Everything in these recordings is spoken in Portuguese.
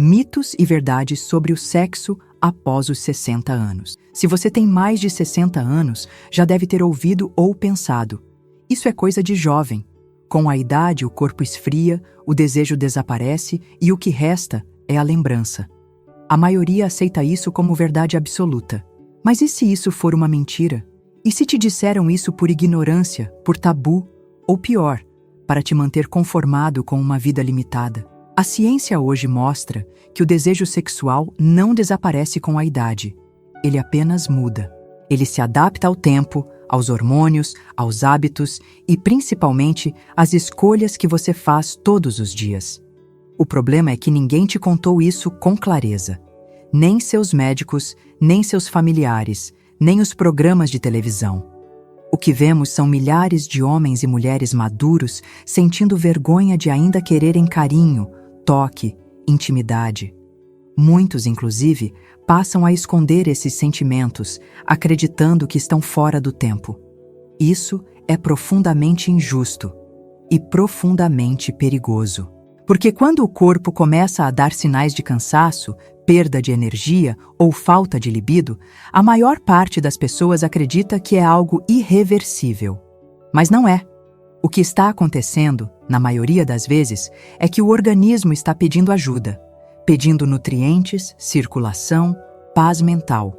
Mitos e verdades sobre o sexo após os 60 anos. Se você tem mais de 60 anos, já deve ter ouvido ou pensado: isso é coisa de jovem. Com a idade, o corpo esfria, o desejo desaparece e o que resta é a lembrança. A maioria aceita isso como verdade absoluta. Mas e se isso for uma mentira? E se te disseram isso por ignorância, por tabu, ou pior, para te manter conformado com uma vida limitada? A ciência hoje mostra que o desejo sexual não desaparece com a idade. Ele apenas muda. Ele se adapta ao tempo, aos hormônios, aos hábitos e, principalmente, às escolhas que você faz todos os dias. O problema é que ninguém te contou isso com clareza. Nem seus médicos, nem seus familiares, nem os programas de televisão. O que vemos são milhares de homens e mulheres maduros sentindo vergonha de ainda quererem carinho, toque, intimidade. Muitos, inclusive, passam a esconder esses sentimentos, acreditando que estão fora do tempo. Isso é profundamente injusto e profundamente perigoso. Porque quando o corpo começa a dar sinais de cansaço, perda de energia ou falta de libido, a maior parte das pessoas acredita que é algo irreversível. Mas não é. O que está acontecendo, na maioria das vezes, é que o organismo está pedindo ajuda, pedindo nutrientes, circulação, paz mental.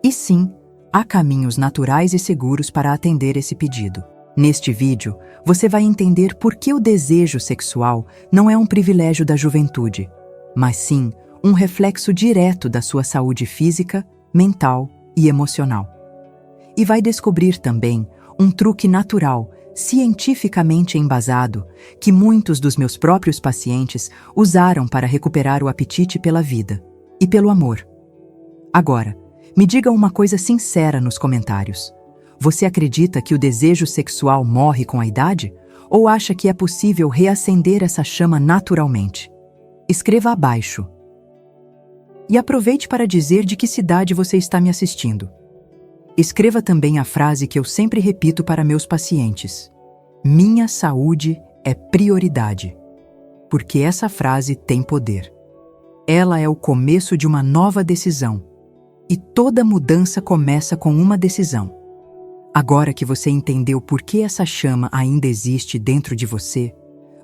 E sim, há caminhos naturais e seguros para atender esse pedido. Neste vídeo, você vai entender por que o desejo sexual não é um privilégio da juventude, mas sim um reflexo direto da sua saúde física, mental e emocional. E vai descobrir também um truque natural, cientificamente embasado, que muitos dos meus próprios pacientes usaram para recuperar o apetite pela vida e pelo amor. Agora, me diga uma coisa sincera nos comentários. Você acredita que o desejo sexual morre com a idade? Ou acha que é possível reacender essa chama naturalmente? Escreva abaixo. E aproveite para dizer de que cidade você está me assistindo. Escreva também a frase que eu sempre repito para meus pacientes: minha saúde é prioridade. Porque essa frase tem poder. Ela é o começo de uma nova decisão. E toda mudança começa com uma decisão. Agora que você entendeu por que essa chama ainda existe dentro de você,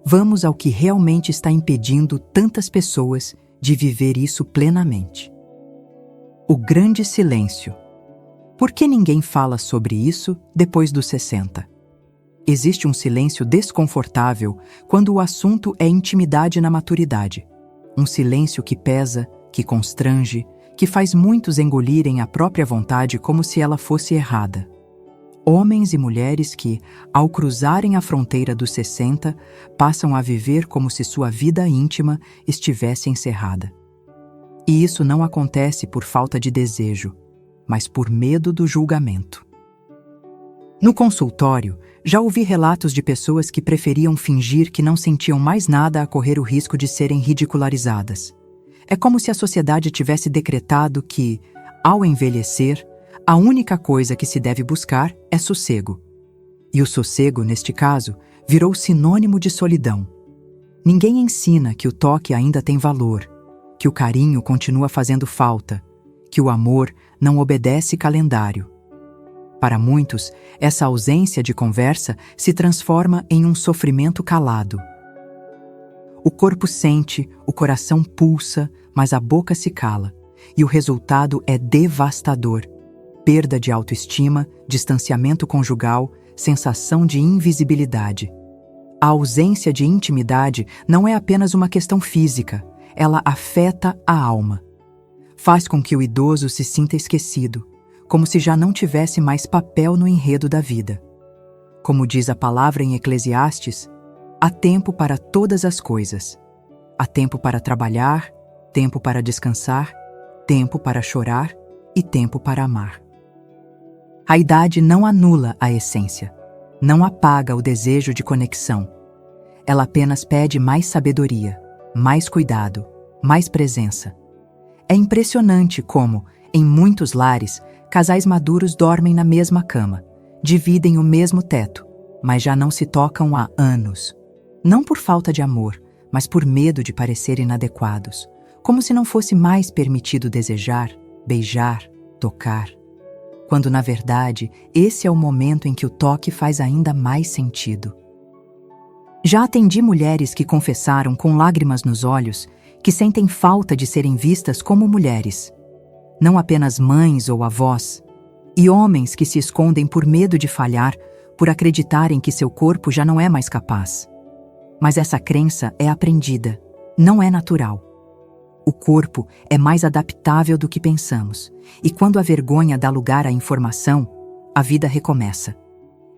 vamos ao que realmente está impedindo tantas pessoas de viver isso plenamente. O grande silêncio. Por que ninguém fala sobre isso depois dos 60? Existe um silêncio desconfortável quando o assunto é intimidade na maturidade. Um silêncio que pesa, que constrange, que faz muitos engolirem a própria vontade como se ela fosse errada. Homens e mulheres que, ao cruzarem a fronteira dos 60, passam a viver como se sua vida íntima estivesse encerrada. E isso não acontece por falta de desejo, mas por medo do julgamento. No consultório, já ouvi relatos de pessoas que preferiam fingir que não sentiam mais nada a correr o risco de serem ridicularizadas. É como se a sociedade tivesse decretado que, ao envelhecer, a única coisa que se deve buscar é sossego. E o sossego, neste caso, virou sinônimo de solidão. Ninguém ensina que o toque ainda tem valor, que o carinho continua fazendo falta, que o amor não obedece calendário. Para muitos, essa ausência de conversa se transforma em um sofrimento calado. O corpo sente, o coração pulsa, mas a boca se cala, e o resultado é devastador. Perda de autoestima, distanciamento conjugal, sensação de invisibilidade. A ausência de intimidade não é apenas uma questão física, ela afeta a alma. Faz com que o idoso se sinta esquecido, como se já não tivesse mais papel no enredo da vida. Como diz a palavra em Eclesiastes, há tempo para todas as coisas. Há tempo para trabalhar, tempo para descansar, tempo para chorar e tempo para amar. A idade não anula a essência, não apaga o desejo de conexão. Ela apenas pede mais sabedoria, mais cuidado, mais presença. É impressionante como, em muitos lares, casais maduros dormem na mesma cama, dividem o mesmo teto, mas já não se tocam há anos. Não por falta de amor, mas por medo de parecer inadequados, como se não fosse mais permitido desejar, beijar, tocar, quando na verdade esse é o momento em que o toque faz ainda mais sentido. Já atendi mulheres que confessaram com lágrimas nos olhos que sentem falta de serem vistas como mulheres, não apenas mães ou avós, e homens que se escondem por medo de falhar, por acreditarem que seu corpo já não é mais capaz. Mas essa crença é aprendida, não é natural. O corpo é mais adaptável do que pensamos, e quando a vergonha dá lugar à informação, a vida recomeça.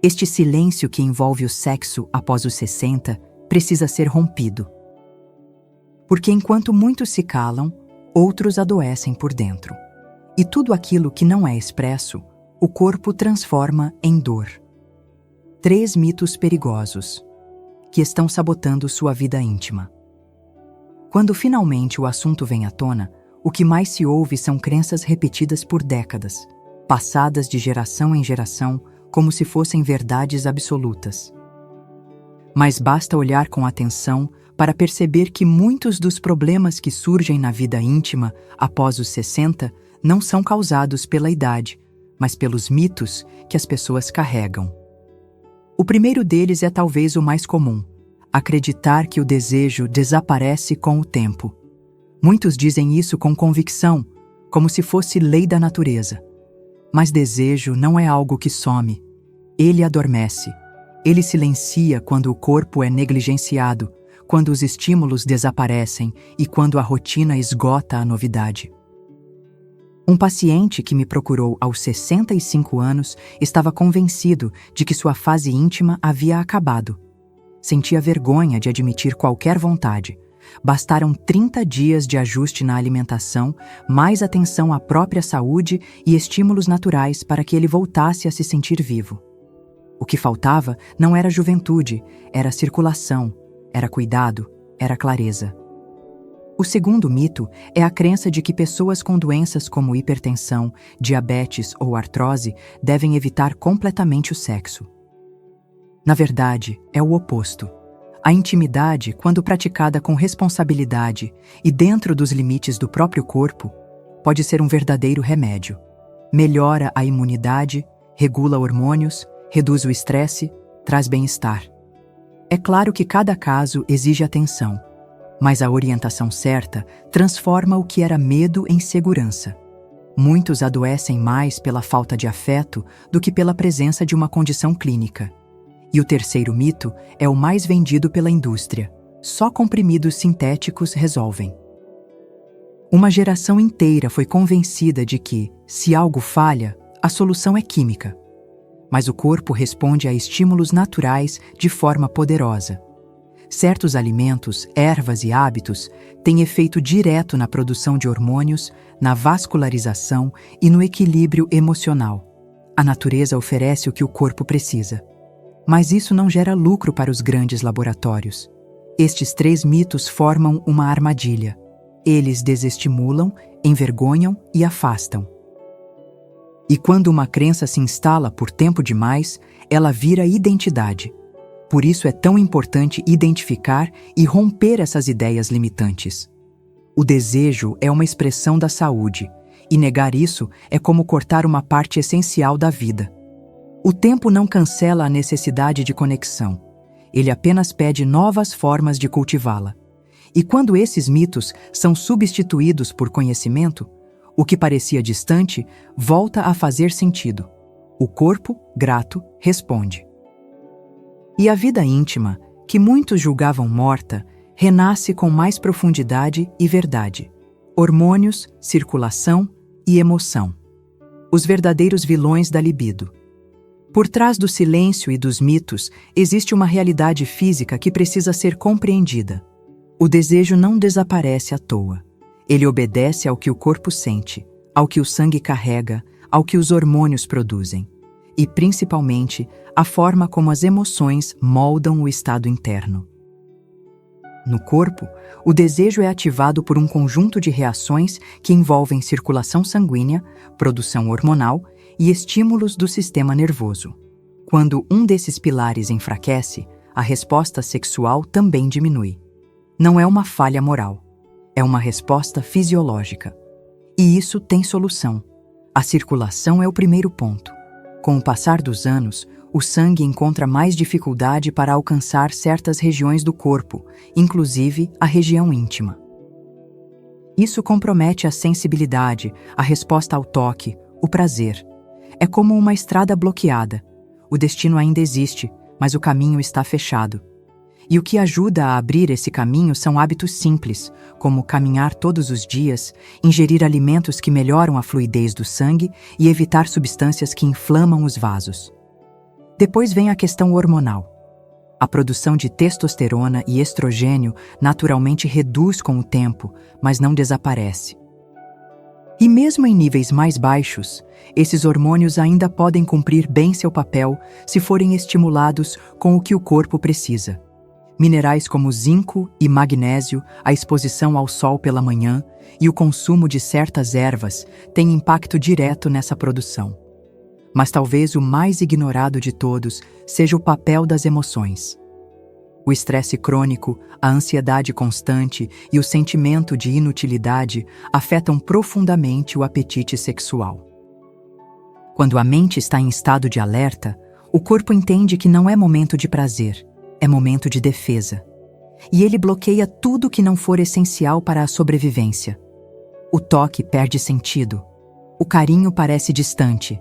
Este silêncio que envolve o sexo após os 60 precisa ser rompido. Porque enquanto muitos se calam, outros adoecem por dentro. E tudo aquilo que não é expresso, o corpo transforma em dor. 3 mitos perigosos que estão sabotando sua vida íntima. Quando finalmente o assunto vem à tona, o que mais se ouve são crenças repetidas por décadas, passadas de geração em geração, como se fossem verdades absolutas. Mas basta olhar com atenção para perceber que muitos dos problemas que surgem na vida íntima após os 60 não são causados pela idade, mas pelos mitos que as pessoas carregam. O primeiro deles é talvez o mais comum: acreditar que o desejo desaparece com o tempo. Muitos dizem isso com convicção, como se fosse lei da natureza. Mas desejo não é algo que some. Ele adormece. Ele silencia quando o corpo é negligenciado, quando os estímulos desaparecem e quando a rotina esgota a novidade. Um paciente que me procurou aos 65 anos estava convencido de que sua fase íntima havia acabado. Sentia vergonha de admitir qualquer vontade. Bastaram 30 dias de ajuste na alimentação, mais atenção à própria saúde e estímulos naturais para que ele voltasse a se sentir vivo. O que faltava não era juventude, era circulação, era cuidado, era clareza. O segundo mito é a crença de que pessoas com doenças como hipertensão, diabetes ou artrose devem evitar completamente o sexo. Na verdade, é o oposto. A intimidade, quando praticada com responsabilidade e dentro dos limites do próprio corpo, pode ser um verdadeiro remédio. Melhora a imunidade, regula hormônios, reduz o estresse, traz bem-estar. É claro que cada caso exige atenção, mas a orientação certa transforma o que era medo em segurança. Muitos adoecem mais pela falta de afeto do que pela presença de uma condição clínica. E o terceiro mito é o mais vendido pela indústria: só comprimidos sintéticos resolvem. Uma geração inteira foi convencida de que, se algo falha, a solução é química. Mas o corpo responde a estímulos naturais de forma poderosa. Certos alimentos, ervas e hábitos têm efeito direto na produção de hormônios, na vascularização e no equilíbrio emocional. A natureza oferece o que o corpo precisa. Mas isso não gera lucro para os grandes laboratórios. Estes 3 mitos formam uma armadilha. Eles desestimulam, envergonham e afastam. E quando uma crença se instala por tempo demais, ela vira identidade. Por isso é tão importante identificar e romper essas ideias limitantes. O desejo é uma expressão da saúde, e negar isso é como cortar uma parte essencial da vida. O tempo não cancela a necessidade de conexão. Ele apenas pede novas formas de cultivá-la. E quando esses mitos são substituídos por conhecimento, o que parecia distante volta a fazer sentido. O corpo, grato, responde. E a vida íntima, que muitos julgavam morta, renasce com mais profundidade e verdade. Hormônios, circulação e emoção. Os verdadeiros vilões da libido. Por trás do silêncio e dos mitos, existe uma realidade física que precisa ser compreendida. O desejo não desaparece à toa. Ele obedece ao que o corpo sente, ao que o sangue carrega, ao que os hormônios produzem. E, principalmente, a forma como as emoções moldam o estado interno. No corpo, o desejo é ativado por um conjunto de reações que envolvem circulação sanguínea, produção hormonal e estímulos do sistema nervoso. Quando um desses pilares enfraquece, a resposta sexual também diminui. Não é uma falha moral. É uma resposta fisiológica. E isso tem solução. A circulação é o primeiro ponto. Com o passar dos anos, o sangue encontra mais dificuldade para alcançar certas regiões do corpo, inclusive a região íntima. Isso compromete a sensibilidade, a resposta ao toque, o prazer. É como uma estrada bloqueada. O destino ainda existe, mas o caminho está fechado. E o que ajuda a abrir esse caminho são hábitos simples, como caminhar todos os dias, ingerir alimentos que melhoram a fluidez do sangue e evitar substâncias que inflamam os vasos. Depois vem a questão hormonal. A produção de testosterona e estrogênio naturalmente reduz com o tempo, mas não desaparece. E mesmo em níveis mais baixos, esses hormônios ainda podem cumprir bem seu papel se forem estimulados com o que o corpo precisa. Minerais como zinco e magnésio, a exposição ao sol pela manhã e o consumo de certas ervas têm impacto direto nessa produção. Mas talvez o mais ignorado de todos seja o papel das emoções. O estresse crônico, a ansiedade constante e o sentimento de inutilidade afetam profundamente o apetite sexual. Quando a mente está em estado de alerta, o corpo entende que não é momento de prazer, é momento de defesa. E ele bloqueia tudo que não for essencial para a sobrevivência. O toque perde sentido, o carinho parece distante,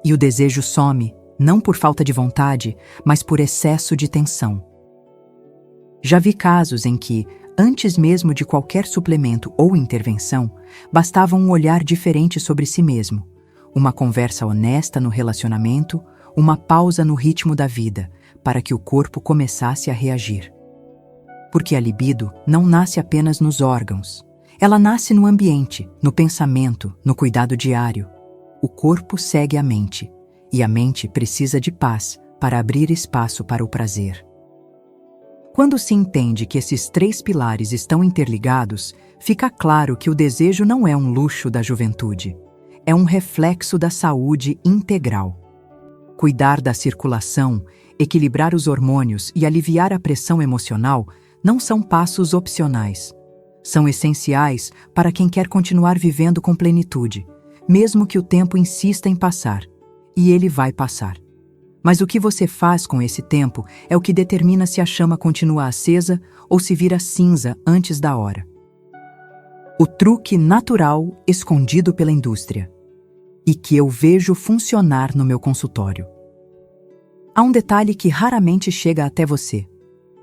e o desejo some, não por falta de vontade, mas por excesso de tensão. Já vi casos em que, antes mesmo de qualquer suplemento ou intervenção, bastava um olhar diferente sobre si mesmo, uma conversa honesta no relacionamento, uma pausa no ritmo da vida, para que o corpo começasse a reagir. Porque a libido não nasce apenas nos órgãos. Ela nasce no ambiente, no pensamento, no cuidado diário. O corpo segue a mente, e a mente precisa de paz para abrir espaço para o prazer. Quando se entende que esses três pilares estão interligados, fica claro que o desejo não é um luxo da juventude. É um reflexo da saúde integral. Cuidar da circulação, equilibrar os hormônios e aliviar a pressão emocional não são passos opcionais. São essenciais para quem quer continuar vivendo com plenitude, mesmo que o tempo insista em passar. E ele vai passar. Mas o que você faz com esse tempo é o que determina se a chama continua acesa ou se vira cinza antes da hora. O truque natural escondido pela indústria e que eu vejo funcionar no meu consultório. Há um detalhe que raramente chega até você.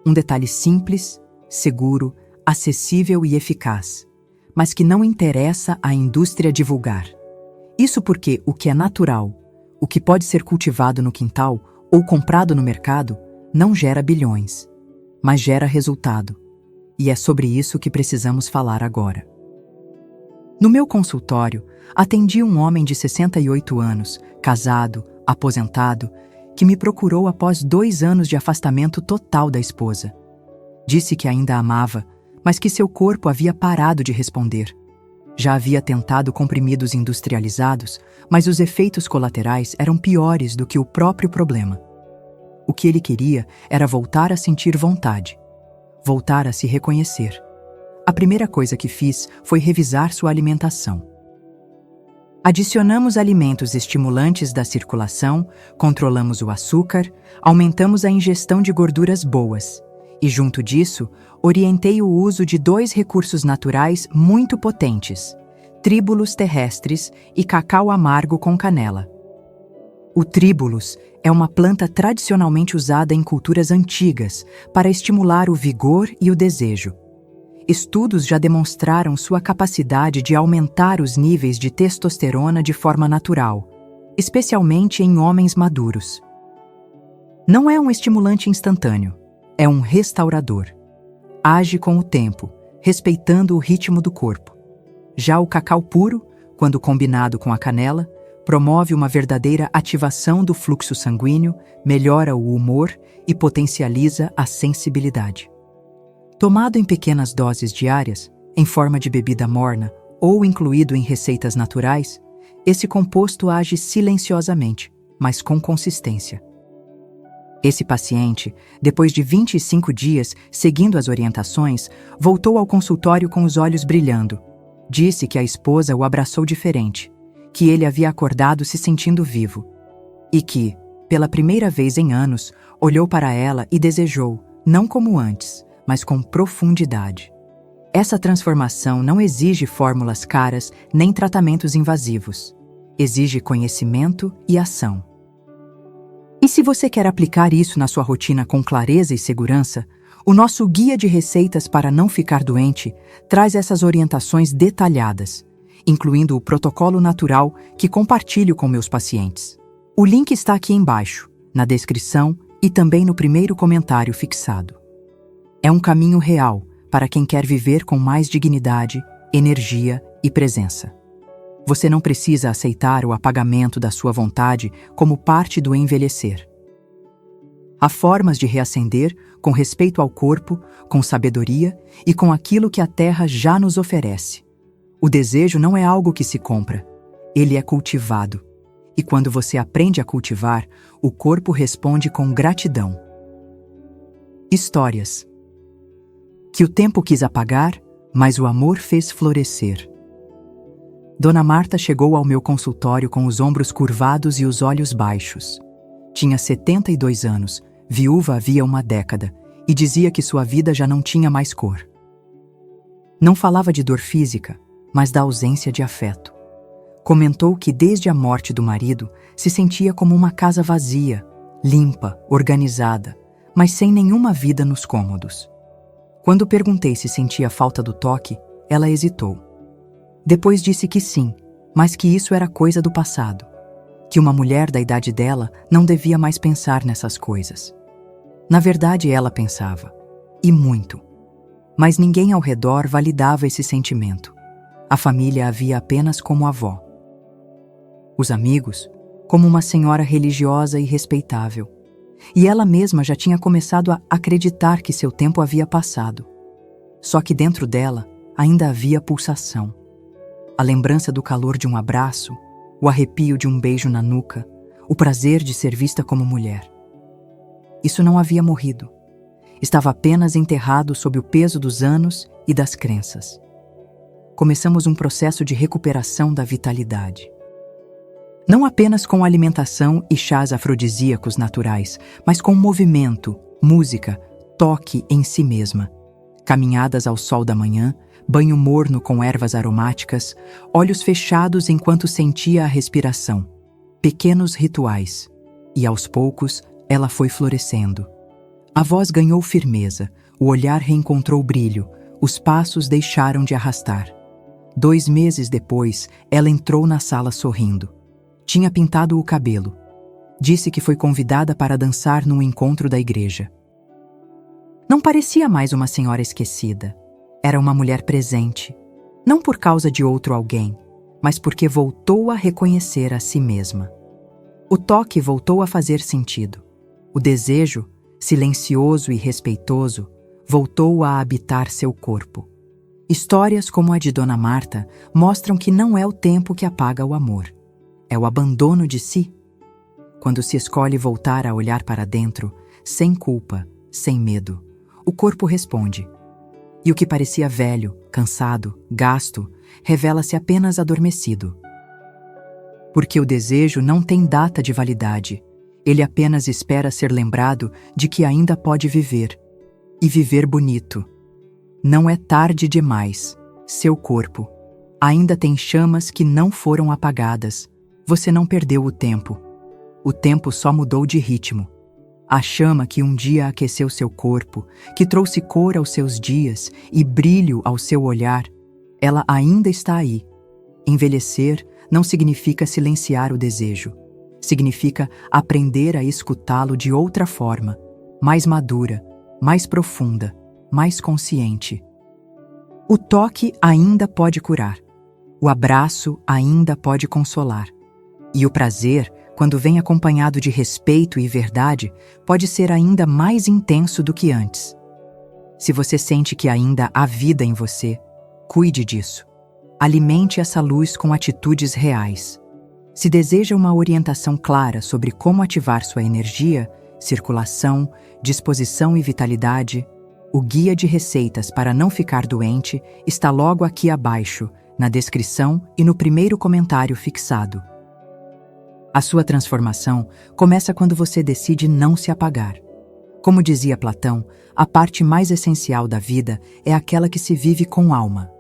Um detalhe simples, seguro, acessível e eficaz, mas que não interessa à indústria divulgar. Isso porque o que é natural, o que pode ser cultivado no quintal ou comprado no mercado, não gera bilhões, mas gera resultado. E é sobre isso que precisamos falar agora. No meu consultório, atendi um homem de 68 anos, casado, aposentado, que me procurou após 2 anos de afastamento total da esposa. Disse que ainda a amava, mas que seu corpo havia parado de responder. Já havia tentado comprimidos industrializados, mas os efeitos colaterais eram piores do que o próprio problema. O que ele queria era voltar a sentir vontade, voltar a se reconhecer. A primeira coisa que fiz foi revisar sua alimentação. Adicionamos alimentos estimulantes da circulação, controlamos o açúcar, aumentamos a ingestão de gorduras boas. E junto disso, orientei o uso de 2 recursos naturais muito potentes, tríbulos terrestres e cacau amargo com canela. O tríbulos é uma planta tradicionalmente usada em culturas antigas para estimular o vigor e o desejo. Estudos já demonstraram sua capacidade de aumentar os níveis de testosterona de forma natural, especialmente em homens maduros. Não é um estimulante instantâneo, é um restaurador. Age com o tempo, respeitando o ritmo do corpo. Já o cacau puro, quando combinado com a canela, promove uma verdadeira ativação do fluxo sanguíneo, melhora o humor e potencializa a sensibilidade. Tomado em pequenas doses diárias, em forma de bebida morna ou incluído em receitas naturais, esse composto age silenciosamente, mas com consistência. Esse paciente, depois de 25 dias seguindo as orientações, voltou ao consultório com os olhos brilhando. Disse que a esposa o abraçou diferente, que ele havia acordado se sentindo vivo e que, pela primeira vez em anos, olhou para ela e desejou, não como antes, mas com profundidade. Essa transformação não exige fórmulas caras nem tratamentos invasivos. Exige conhecimento e ação. E se você quer aplicar isso na sua rotina com clareza e segurança, o nosso Guia de Receitas para Não Ficar Doente traz essas orientações detalhadas, incluindo o protocolo natural que compartilho com meus pacientes. O link está aqui embaixo, na descrição e também no primeiro comentário fixado. É um caminho real para quem quer viver com mais dignidade, energia e presença. Você não precisa aceitar o apagamento da sua vontade como parte do envelhecer. Há formas de reacender com respeito ao corpo, com sabedoria e com aquilo que a Terra já nos oferece. O desejo não é algo que se compra, ele é cultivado. E quando você aprende a cultivar, o corpo responde com gratidão. Histórias que o tempo quis apagar, mas o amor fez florescer. Dona Marta chegou ao meu consultório com os ombros curvados e os olhos baixos. Tinha 72 anos, viúva havia uma década, e dizia que sua vida já não tinha mais cor. Não falava de dor física, mas da ausência de afeto. Comentou que desde a morte do marido se sentia como uma casa vazia, limpa, organizada, mas sem nenhuma vida nos cômodos. Quando perguntei se sentia falta do toque, ela hesitou. Depois disse que sim, mas que isso era coisa do passado, que uma mulher da idade dela não devia mais pensar nessas coisas. Na verdade, ela pensava, e muito. Mas ninguém ao redor validava esse sentimento. A família a via apenas como avó. Os amigos, como uma senhora religiosa e respeitável. E ela mesma já tinha começado a acreditar que seu tempo havia passado. Só que dentro dela ainda havia pulsação. A lembrança do calor de um abraço, o arrepio de um beijo na nuca, o prazer de ser vista como mulher. Isso não havia morrido. Estava apenas enterrado sob o peso dos anos e das crenças. Começamos um processo de recuperação da vitalidade. Não apenas com alimentação e chás afrodisíacos naturais, mas com movimento, música, toque em si mesma. Caminhadas ao sol da manhã, banho morno com ervas aromáticas, olhos fechados enquanto sentia a respiração. Pequenos rituais. E aos poucos, ela foi florescendo. A voz ganhou firmeza, o olhar reencontrou brilho, os passos deixaram de arrastar. 2 meses depois, ela entrou na sala sorrindo. Tinha pintado o cabelo. Disse que foi convidada para dançar num encontro da igreja. Não parecia mais uma senhora esquecida. Era uma mulher presente, não por causa de outro alguém, mas porque voltou a reconhecer a si mesma. O toque voltou a fazer sentido. O desejo, silencioso e respeitoso, voltou a habitar seu corpo. Histórias como a de Dona Marta mostram que não é o tempo que apaga o amor. É o abandono de si. Quando se escolhe voltar a olhar para dentro, sem culpa, sem medo, o corpo responde. E o que parecia velho, cansado, gasto, revela-se apenas adormecido. Porque o desejo não tem data de validade. Ele apenas espera ser lembrado de que ainda pode viver. E viver bonito. Não é tarde demais. Seu corpo ainda tem chamas que não foram apagadas. Você não perdeu o tempo. O tempo só mudou de ritmo. A chama que um dia aqueceu seu corpo, que trouxe cor aos seus dias e brilho ao seu olhar, ela ainda está aí. Envelhecer não significa silenciar o desejo. Significa aprender a escutá-lo de outra forma, mais madura, mais profunda, mais consciente. O toque ainda pode curar. O abraço ainda pode consolar. E o prazer, quando vem acompanhado de respeito e verdade, pode ser ainda mais intenso do que antes. Se você sente que ainda há vida em você, cuide disso. Alimente essa luz com atitudes reais. Se deseja uma orientação clara sobre como ativar sua energia, circulação, disposição e vitalidade. O guia de receitas para não ficar doente está logo aqui abaixo, na descrição e no primeiro comentário fixado. A sua transformação começa quando você decide não se apagar. Como dizia Platão, a parte mais essencial da vida é aquela que se vive com alma.